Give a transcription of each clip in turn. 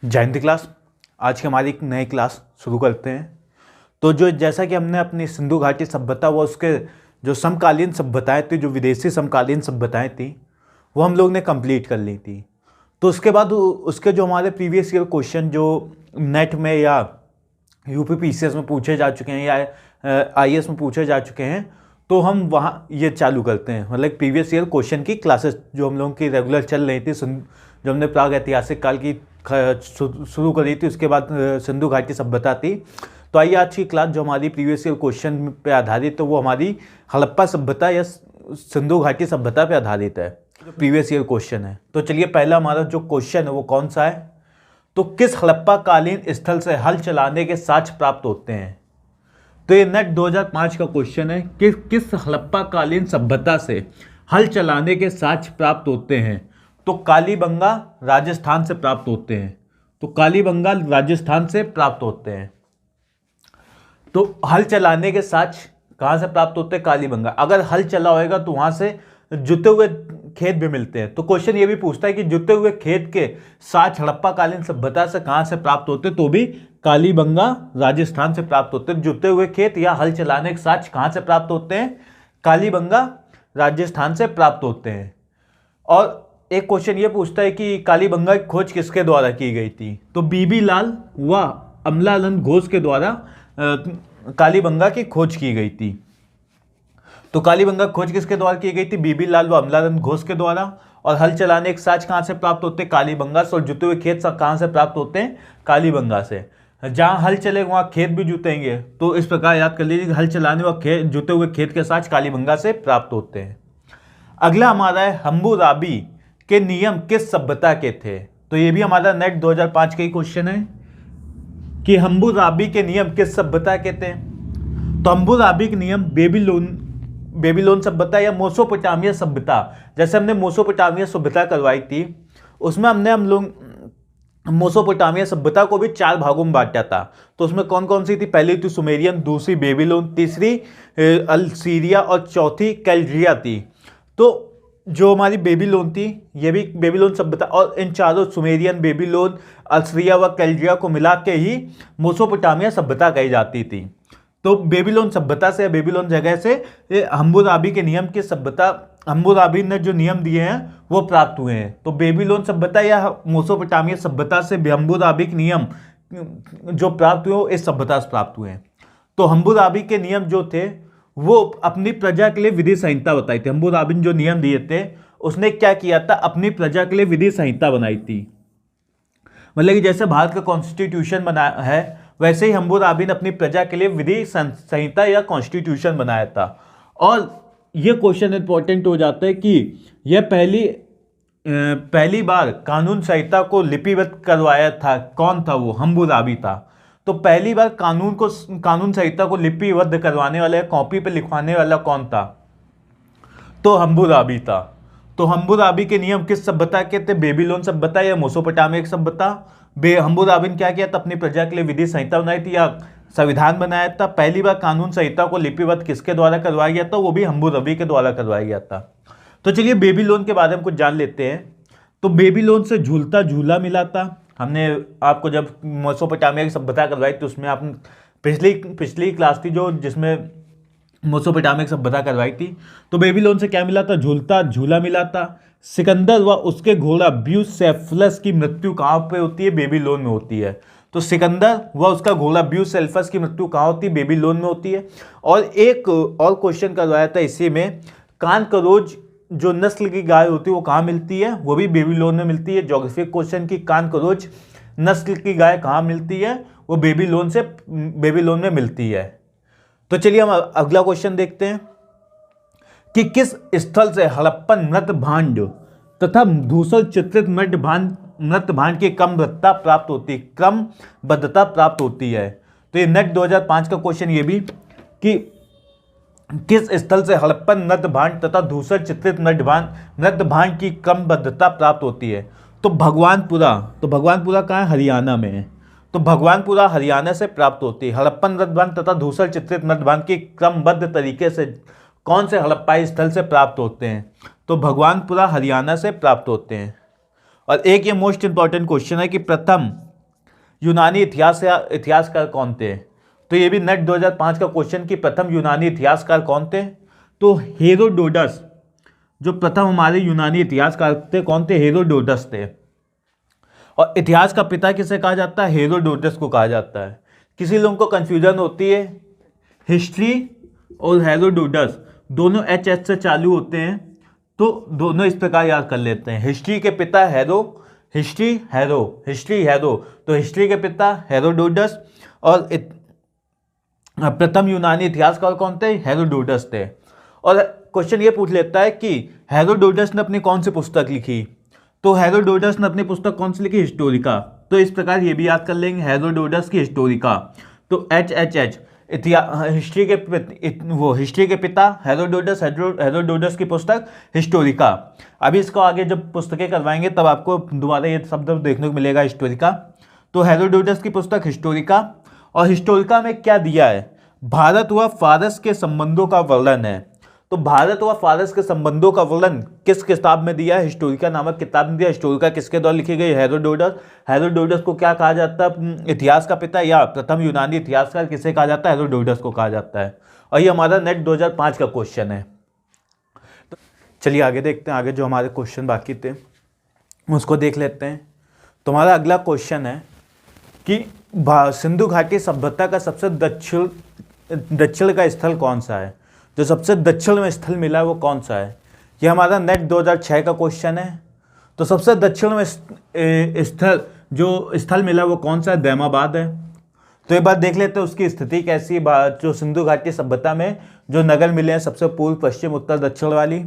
जय हिंद क्लास। आज की हमारी एक नई क्लास शुरू करते हैं। तो जो जैसा कि हमने अपनी सिंधु घाटी सभ्यता व उसके जो समकालीन सभ्यताएं थी, जो विदेशी समकालीन सभ्यताएं थी, वो हम लोग ने कंप्लीट कर ली थी। तो उसके बाद उसके जो हमारे प्रीवियस ईयर क्वेश्चन जो नेट में या यूपीपीसीएस में पूछे जा चुके हैं या आईएएस में पूछे जा चुके हैं, तो हम वहाँ ये चालू करते हैं। मतलब प्रीवियस ईयर क्वेश्चन की क्लासेस जो हम लोगों की रेगुलर चल रही थी, जो हमने प्राग ऐतिहासिक काल की शुरू करी थी, उसके बाद सिंधु घाटी सभ्यता थी। तो आइए आज की क्लास जो हमारी प्रीवियस ईयर क्वेश्चन पे आधारित है वो हमारी हड़प्पा सभ्यता या सिंधु घाटी सभ्यता पे आधारित है, जो प्रीवियस ईयर क्वेश्चन है। तो चलिए पहला हमारा जो क्वेश्चन है वो कौन सा है, तो किस हड़प्पा कालीन स्थल से हल चलाने के साक्ष्य प्राप्त होते हैं। तो ये नेट 2005 का क्वेश्चन है कि किस हड़प्पा कालीन सभ्यता से हल चलाने के साक्ष्य प्राप्त होते हैं। तो कालीबंगा राजस्थान से प्राप्त होते हैं। तो कालीबंगा राजस्थान से प्राप्त होते हैं। तो हल चलाने के साक्ष्य कहाँ से प्राप्त होते हैं? कालीबंगा। अगर हल चला होएगा तो वहाँ से जुते हुए खेत भी मिलते हैं। तो क्वेश्चन ये भी पूछता है कि जुते हुए खेत के साक्ष्य हड़प्पा कालीन सभ्यता से कहाँ से प्राप्त होते हैं, तो भी कालीबंगा राजस्थान से प्राप्त होते हैं। जुते हुए खेत या हल चलाने के साक्ष्य कहाँ से प्राप्त होते हैं? कालीबंगा राजस्थान से प्राप्त होते हैं। और एक क्वेश्चन ये पूछता है कि कालीबंगा की खोज किसके द्वारा की गई थी। तो बीबी लाल व अमलानंद घोष के द्वारा कालीबंगा की खोज की गई थी। तो कालीबंगा खोज किसके द्वारा की गई थी? बीबी लाल व अमलानंद घोष के द्वारा। और हल चलाने के साक्ष्य कहाँ से प्राप्त होते हैं? कालीबंगा से। और जुते हुए खेत कहाँ से प्राप्त होते हैं? कालीबंगा से। जहाँ हल चलेगा वहाँ खेत भी जुतेंगे। तो इस प्रकार याद कर लीजिए, हल चलाने व जुते हुए खेत के साक्ष्य कालीबंगा से प्राप्त होते हैं। अगला हमारा है हम्बुराबी के नियम किस सभ्यता के थे। तो ये भी हमारा नेट 2005 का ही क्वेश्चन है कि हम्बुराबी के नियम किस सभ्यता के थे। तो हम्बुराबी के नियम बेबीलोन सभ्यता या मेसोपोटामिया सभ्यता, जैसे हमने मेसोपोटामिया सभ्यता करवाई थी, उसमें हम लोग मेसोपोटामिया सभ्यता को भी 4 भागों में बांटा था। तो उसमें कौन कौन सी थी? पहली थी सुमेरियन, दूसरी बेबीलोन, तीसरी अल्सीरिया और चौथी कैल्ड्रिया थी। तो जो हमारी बेबीलोन थी, ये भी बेबीलोन सभ्यता, और इन चारों सुमेरियन, बेबीलोन, अल्सीरिया व कैल्ड्रिया को मिला के ही मेसोपोटामिया सभ्यता कही जाती थी। तो बेबीलोन सभ्यता से, बेबीलोन जगह से हम्बुराबी के नियम की सभ्यता, हम्बुराबी ने जो नियम दिए हैं वो प्राप्त हुए हैं। तो बेबीलोन सभ्यता या मेसोपोटामिया सभ्यता से हम्बुराबी के नियम जो प्राप्त हुए इस सभ्यता से प्राप्त हुए हैं। तो हम्बुराबी के नियम जो थे वो अपनी प्रजा के लिए विधि संहिता बताई थी। हम्बुराबी ने जो नियम दिए थे उसने क्या किया था? अपनी प्रजा के लिए विधि संहिता बनाई थी। मतलब कि जैसे भारत का कॉन्स्टिट्यूशन बना है, वैसे ही हम्बुराबी ने अपनी प्रजा के लिए विधि संहिता या कॉन्स्टिट्यूशन बनाया था। और यह क्वेश्चन इंपॉर्टेंट हो जाता है कि यह पहली बार कानून संहिता को लिपिबद्ध करवाया था, कौन था वो? हम्बुराबी था। तो पहली बार कानून संहिता को लिपिबद्ध करवाने वाला, कॉपी पे लिखवाने वाला कौन था? तो हम्बुराबी था। तो हम्बुराबी के नियम किस सभ्यता के थे? बेबीलोन सभ्यता या मेसोपोटामिया सभ्यता। हम्बुराबी ने क्या किया था? अपनी प्रजा के लिए विधि संहिता बनाई थी या संविधान बनाया था। पहली बार कानून संहिता को लिपिबद्ध किसके द्वारा करवाया गया था? वो भी हम्बुराबी के द्वारा करवाया गया था। तो चलिए बेबीलोन के बारे में कुछ जान लेते हैं। तो बेबीलोन से झूलता झूला मिला था। हमने आपको जब मेसोपोटामिया की सभ्यता करवाई तो उसमें आप पिछली क्लास थी जो जिसमें मेसोपोटामिया की सभ्यता करवाई थी। तो बेबीलोन से क्या मिला था? झूलता झूला मिला था। सिकंदर व उसके घोड़ा ब्यूसेफलस की मृत्यु कहाँ पे होती है? बेबीलोन में होती है। तो सिकंदर व उसका घोड़ा ब्यूसेफलस की मृत्यु कहाँ होती है? बेबीलोन में होती है। और एक और क्वेश्चन करवाया था इसी में, कानकरोज जो नस्ल की गाय होती है वो कहाँ मिलती है? वो भी बेबीलोन में मिलती है। ज्योग्राफिक क्वेश्चन की कानकरोज नस्ल की गाय कहाँ मिलती है? वो बेबीलोन में मिलती है। तो चलिए हम अगला क्वेश्चन देखते हैं कि किस स्थल से हड़प्पन मृत भांड तथा धूसर चित्रित मृत भांड की क्रमबद्धता प्राप्त होती है। तो ये नेट 2005 का क्वेश्चन ये भी कि किस स्थल से हड़प्पन मृत भांड तथा धूसर चित्रित मृत भांड की क्रमबद्धता प्राप्त होती है। तो भगवानपुरा कहाँ है? हरियाणा में है। तो भगवानपुरा हरियाणा से प्राप्त होती है। हड़प्पन मृत भांड तथा धूसर चित्रित मृत भांड की क्रमबद्ध तरीके से कौन से हड़प्पाई स्थल से प्राप्त होते हैं? तो भगवानपुरा हरियाणा से प्राप्त होते हैं। और एक ये मोस्ट इंपॉर्टेंट क्वेश्चन है कि प्रथम यूनानी इतिहासकार कौन थे? तो ये भी नेट 2005 का क्वेश्चन कि प्रथम यूनानी इतिहासकार कौन थे? तो हेरोडोटस, जो प्रथम हमारे यूनानी इतिहासकार थे कौन थे? हेरोडोटस थे। और इतिहास का पिता किसे कहा जाता है? हेरोडोटस को कहा जाता है। किसी लोगों को कंफ्यूजन होती है, हिस्ट्री और हेरोडोटस दोनों एच से चालू होते हैं, तो दोनों इस प्रकार याद कर लेते हैं। हिस्ट्री के पिता हिस्ट्री हैरो, तो हिस्ट्री के पिता हेरोडोटस, और प्रथम यूनानी इतिहासकार कौन थे? हेरोडोटस थे। और क्वेश्चन ये पूछ लेता है कि हेरोडोटस ने अपनी कौन सी पुस्तक लिखी? तो हेरोडोटस ने अपनी पुस्तक कौन सी लिखी? हिस्टोरिका। तो इस प्रकार ये भी याद कर लेंगे, हेरोडोटस की हिस्टोरिका। तो एच हिस्ट्री के पिता हेरोडोटस की पुस्तक हिस्टोरिका। अभी इसको आगे जब पुस्तकें करवाएंगे तब आपको दोबारा ये शब्द देखने को मिलेगा, हिस्टोरिका। तो हेरोडोटस की पुस्तक हिस्टोरिका। और हिस्टोरिका में क्या दिया है? भारत व फारस के संबंधों का वर्णन है। तो भारत व फारस के संबंधों का वर्णन किस किताब में दिया है? हिस्टोरिका नामक किताब में दिया। हिस्टोरिका किसके द्वारा लिखी गई? हेरोडोटस को क्या कहा जाता है? इतिहास का पिता या प्रथम यूनानी इतिहासकार किसे कहा जाता है? हेरोडोटस को कहा जाता है। और ये हमारा नेट 2005 का क्वेश्चन है। तो चलिए आगे देखते हैं, आगे जो हमारे क्वेश्चन बाकी थे उसको देख लेते हैं। तो हमारा अगला क्वेश्चन है कि सिंधु घाटी सभ्यता का सबसे दक्षिण का स्थल कौन सा है? जो सबसे दक्षिण में स्थल मिला है वो कौन सा है? ये हमारा नेट 2006 का क्वेश्चन है। तो सबसे दक्षिण में स्थल मिला वो कौन सा है? दैमाबाद है। तो एक बार देख लेते हैं उसकी स्थिति कैसी है। जो सिंधु घाटी सभ्यता में जो नगर मिले हैं सबसे पूर्व, पश्चिम, उत्तर, दक्षिण वाली,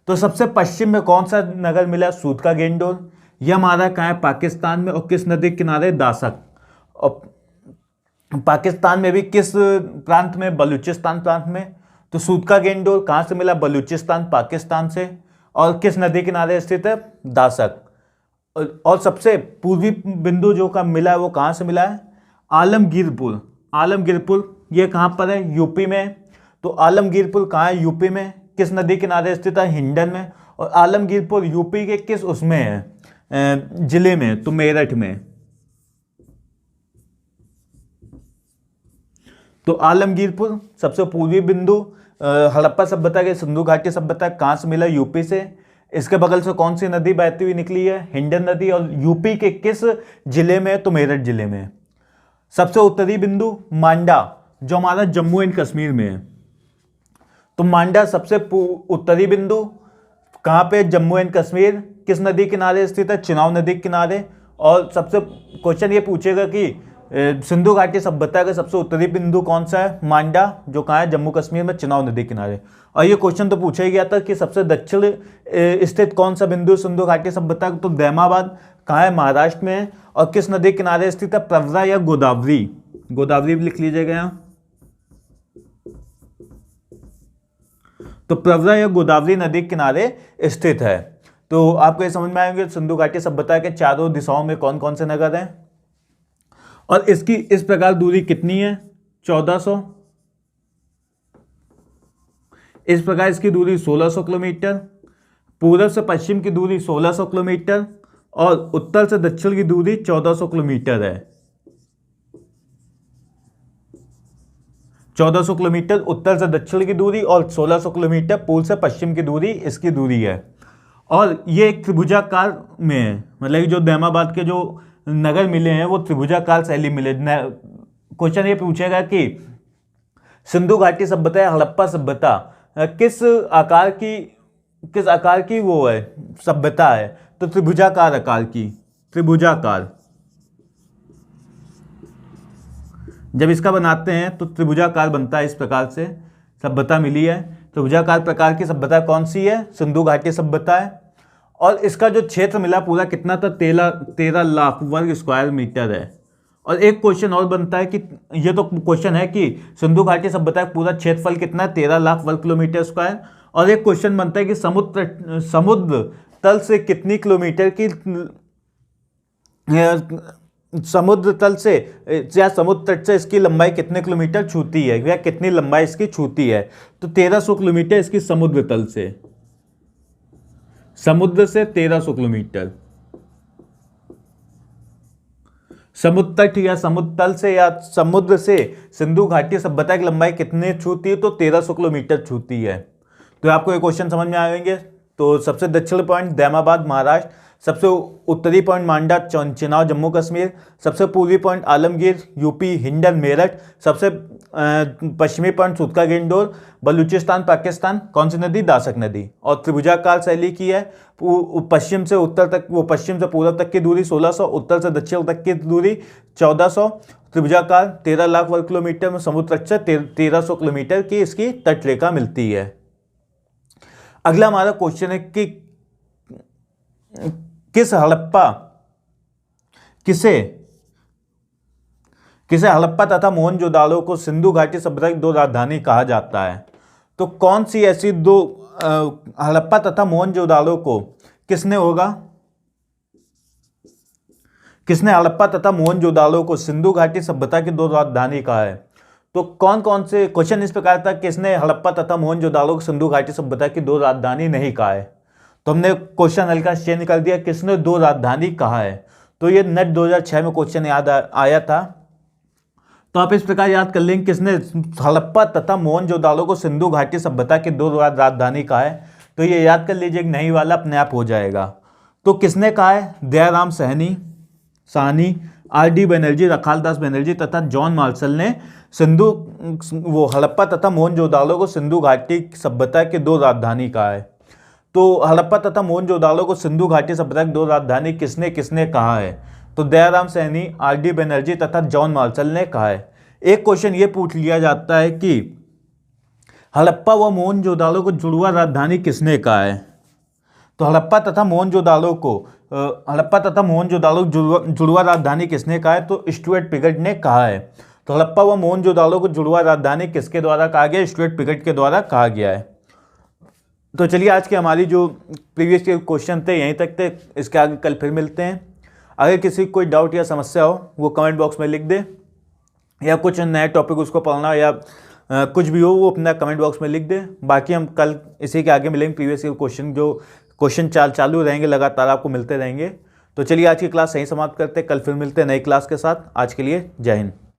तो सबसे पश्चिम में कौन सा नगर मिला? सूत का गेंडोल। यह हमारा कहाँ है? पाकिस्तान में। और किस नदी के किनारे? दासक। और पाकिस्तान में भी किस प्रांत में? बलूचिस्तान प्रांत में। तो सूत का गेंडोल कहाँ से मिला? बलूचिस्तान, पाकिस्तान से। और किस नदी किनारे स्थित है? दासक। और सबसे पूर्वी बिंदु जो का मिला है वो कहाँ से मिला है? आलमगीरपुर ये कहाँ पर है? यूपी में। तो आलमगीरपुर कहाँ है? यूपी में। किस नदी किनारे स्थित है? हिंडन में। और आलमगीरपुर यूपी के किस उसमें है? जिले में, तो मेरठ में। तो आलमगीरपुर सबसे पूर्वी बिंदु हड़प्पा सभ्यता के, सिंधु घाटी सभ्यता कहाँ से मिला? यूपी से। इसके बगल से कौन सी नदी बहती हुई निकली है? हिंडन नदी। और यूपी के किस जिले में? तो मेरठ जिले में। सबसे उत्तरी बिंदु मांडा, जो हमारा जम्मू एंड कश्मीर में है। तो मांडा सबसे उत्तरी बिंदु कहाँ पे? जम्मू एंड कश्मीर। किस नदी किनारे स्थित है? चिनाब नदी के किनारे। और सबसे क्वेश्चन ये पूछेगा कि सिंधु घाटी सभ्यता का सबसे उत्तरी बिंदु कौन सा है? मांडा, जो कहाँ है? जम्मू कश्मीर में, चिनाब नदी किनारे। और ये क्वेश्चन तो पूछा ही गया था कि सबसे दक्षिण स्थित कौन सा बिंदु सिंधु घाटी सभ्यता? तो दैमाबाद कहाँ है? महाराष्ट्र में है। और किस नदी किनारे स्थित है? प्रवरा या गोदावरी। गोदावरी भी लिख लीजिएगा यहाँ। तो प्रवरा या गोदावरी नदी किनारे स्थित है। तो आपको ये समझ में आएंगे सिंधु घाटी सभ्यता के चारों दिशाओं में कौन कौन से नगर हैं। और इसकी इस प्रकार दूरी कितनी है? 1400। इस प्रकार इसकी दूरी 1600 किलोमीटर। पूर्व से पश्चिम की दूरी 1600 किलोमीटर। और उत्तर से दक्षिण की दूरी 1400 किलोमीटर है। 1400 किलोमीटर उत्तर से दक्षिण की दूरी और 1600 किलोमीटर पूर्व से पश्चिम की दूरी इसकी दूरी है। और ये एक त्रिभुजाकार में है, मतलब जो दैमाबाद के जो नगर मिले हैं वो त्रिभुजाकार शैली मिले। क्वेश्चन ये पूछेगा कि सिंधु घाटी सभ्यता या हड़प्पा सभ्यता किस आकार की वो है? सभ्यता है। तो त्रिभुजाकार आकार की। त्रिभुजाकार जब इसका बनाते हैं तो त्रिभुजाकार बनता है। इस प्रकार से सभ्यता मिली है। त्रिभुजाकार प्रकार की सभ्यता कौन सी है? सिंधु घाटी सभ्यता है। और इसका जो क्षेत्र मिला पूरा कितना था? 13 लाख वर्ग स्क्वायर मीटर है। और एक क्वेश्चन और बनता है कि ये तो क्वेश्चन है कि सिंधु घाटी सभ्यता का पूरा क्षेत्रफल कितना है? 13 लाख वर्ग किलोमीटर स्क्वायर। और एक क्वेश्चन बनता है कि समुद्र तल से कितनी किलोमीटर की समुद्र तट से इसकी लंबाई कितने किलोमीटर छूती है, या कितनी लंबाई इसकी छूती है? तो 1300 किलोमीटर इसकी समुद्र तल से, समुद्र से 1300 किलोमीटर। समुद्र तट या समुद्र तल से या समुद्र से सिंधु घाटी सभ्यता की लंबाई कितने छूती है? तो 1300 किलोमीटर छूती है। तो आपको ये क्वेश्चन समझ में आएंगे। तो सबसे दक्षिण पॉइंट दैमाबाद महाराष्ट्र, सबसे उत्तरी पॉइंट मांडा चिनाव जम्मू कश्मीर, सबसे पूर्वी पॉइंट आलमगीर यूपी हिंडन मेरठ, सबसे पश्चिमी पॉइंट सुतका गेंडोर बलूचिस्तान पाकिस्तान। कौन सी नदी? दासक नदी। और त्रिभुजाकार शैली की है, पश्चिम से उत्तर तक, वो पश्चिम से पूर्व तक की दूरी 1600, उत्तर से दक्षिण तक की दूरी 1400। त्रिभुजाकार 13 लाख वर्ग किलोमीटर में, समुद्र तट से 1300 किलोमीटर की इसकी तटरेखा मिलती है। अगला हमारा क्वेश्चन है कि किसे हड़प्पा तथा मोहनजोदाड़ो को सिंधु घाटी सभ्यता की दो राजधानी कहा जाता है? तो कौन सी ऐसी दो हड़प्पा तथा मोहनजोदाड़ो को किसने हड़प्पा तथा मोहनजोदाड़ो को सिंधु घाटी सभ्यता की दो राजधानी कहा है? तो कौन कौन से क्वेश्चन इस प्रकार था, किसने हड़प्पा तथा मोहनजोदाड़ो को सिंधु घाटी सभ्यता की दो राजधानी नहीं कहा है? तो हमने क्वेश्चन हल्का चेंज निकाल दिया, किसने दो राजधानी कहा है? तो ये नेट 2006 में क्वेश्चन याद आया था। तो आप इस प्रकार याद कर लेंगे, किसने हड़प्पा तथा मोहनजोदाड़ो को सिंधु घाटी सभ्यता की दो राजधानी कहा है? तो ये याद कर लीजिए, नहीं वाला अपने आप हो जाएगा। तो किसने कहा है? दयाराम साहनी, आर.डी. बनर्जी, रखालदास बनर्जी तथा जॉन मार्शल ने हड़प्पा तथा मोहनजोदाड़ो को सिंधु घाटी सभ्यता की दो राजधानी कहा है। तो हड़प्पा तथा मोहनजोदाड़ो को सिंधु घाटी सभ्यता की दो राजधानी किसने किसने कहा है? तो दयाराम साहनी, आर.डी. बनर्जी तथा जॉन मार्शल ने कहा है। एक क्वेश्चन ये पूछ लिया जाता है कि हड़प्पा व मोहनजोदाड़ो को जुड़वा राजधानी किसने कहा है? तो हड़प्पा तथा मोहनजोदाड़ो जुड़वा राजधानी किसने कहा है? तो स्टुअर्ट पिगट ने कहा है। तो हड़प्पा व मोहनजोदाड़ो को जुड़वा राजधानी किसके द्वारा कहा गया? स्टुअर्ट पिगट के द्वारा कहा गया है। तो चलिए, आज की हमारी जो प्रीवियस के क्वेश्चन थे यहीं तक थे। इसके आगे कल फिर मिलते हैं। अगर किसी को कोई डाउट या समस्या हो वो कमेंट बॉक्स में लिख दे, या कुछ नया टॉपिक उसको पढ़ना या कुछ भी हो वो अपना कमेंट बॉक्स में लिख दे। बाकी हम कल इसी के आगे मिलेंगे। प्रीवियस ईयर क्वेश्चन चालू रहेंगे, लगातार आपको मिलते रहेंगे। तो चलिए, आज की क्लास यहीं समाप्त करते हैं। कल फिर मिलते हैं नई क्लास के साथ। आज के लिए जय हिंद।